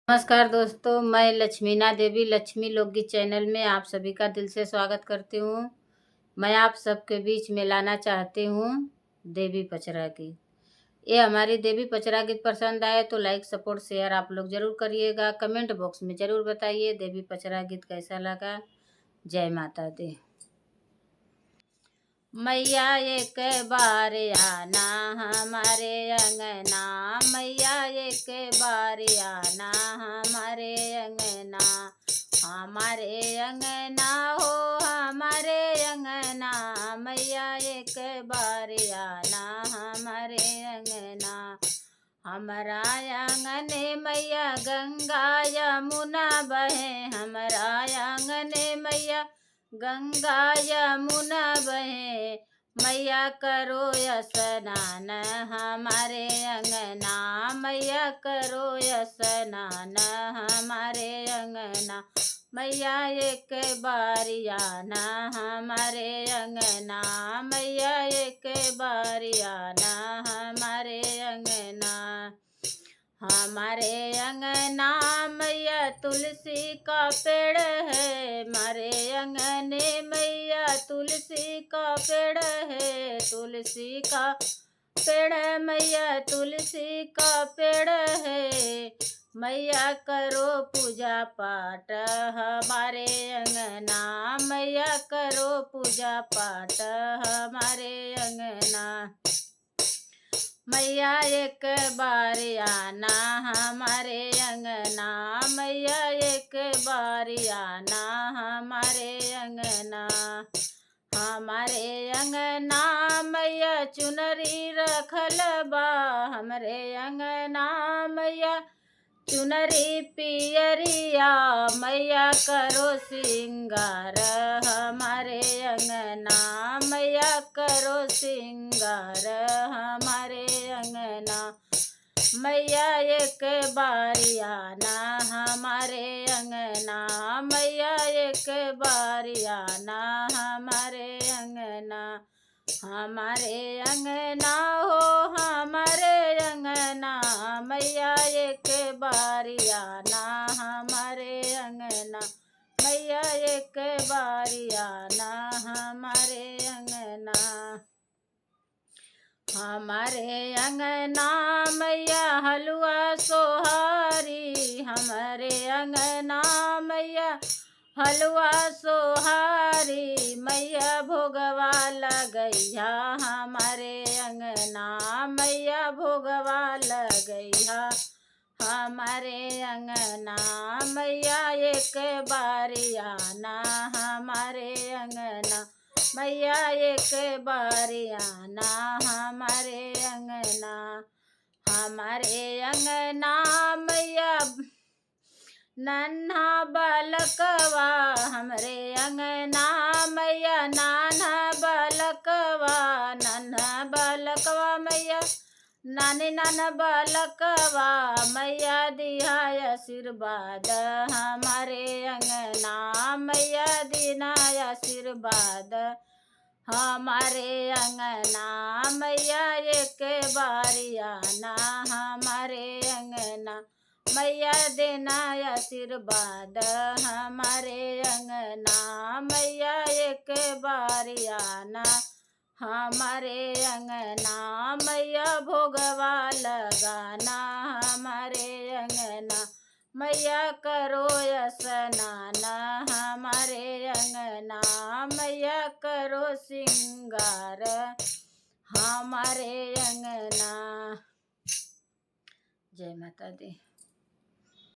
नमस्कार दोस्तों, मैं लक्ष्मीना देवी लक्ष्मी लोकगीत चैनल में आप सभी का दिल से स्वागत करती हूँ। मैं आप सबके बीच में लाना चाहती हूँ देवी पचरा गीत। ये हमारी देवी पचरा गीत पसंद आए तो लाइक सपोर्ट शेयर आप लोग जरूर करिएगा। कमेंट बॉक्स में जरूर बताइए देवी पचरा गीत कैसा लगा। जय माता दी। मैया एक बार आना हमारे अंगना, मैया एक बार आना हमारे अंगना, हमारे अंगना हो हमारे अंगना, मैया एक बार आना हमारे अंगना। हमारा आंगने मैया गंगा यमुना बहे, हमारा आंगने मैया गंगा यमुना बहे, मैया करो स्नान हमारे अंगना, मैया करो स्नान हमारे अंगना, मैया एक बार आना हमारे अंगना, मैया एक बार आना हमारे अंगना। हमारे अंगना मैया तुलसी का पेड़ है, हमारे अंगने मैया तुलसी का पेड़ है, तुलसी का पेड़ मैया तुलसी का पेड़ है, मैया करो पूजा पाठ हमारे अंगना, मैया करो पूजा पाठ हमारे अंगना। मैया एक बार आना हमारे अंगना, मैया एक बार आना हमारे अंगना, हमारे अंगना मैया चुनरी रखल बा, हमारे अंगना मैया चुनरी पियरिया, मैया करो सिंगार हमारे अंगना, मैया करो सिंगार हमारे अंगना, मैया एक बार आना हमारे अंगना, मैया एक बार आना हमारे अंगना, हमारे अंगना हो हमारे अंगना, मैया एक बार आना हमारे अंगना, मैया एक बार आना हमारे अंगना। हमारे अंगना मैया हलवा सोहारी, हमारे अंगना मैया हलवा सोहारी, मैया भोगवा लगैया हमारे अंगना, मैया भोगवा लगैया हमारे अंगना, मैया एक बार आना हमारे अंगना, मैया एक बार आना हमारे अंगना, हमारे अंगना मैया नन्हा बालकवा, हमारे अंगना मैया नाना बालकवा, नन्हा बालकवा मैया नानी नाना बालकवा, मैया दिया आशीर्वाद हमारे अंगना, मैया दीना आशीर्वाद हमारे अंगना, मैया एक बार आना हमारे अंगना, मैया देना आशीर्वाद हमारे अंगना, मैया एक बार आना हमारे अंगना, मैया भोगवा लगाना हमारे अंगना, मैया करो स्नान हमारे अंगना, मैया करो सिंगार हमारे अंगना। जय माता दी।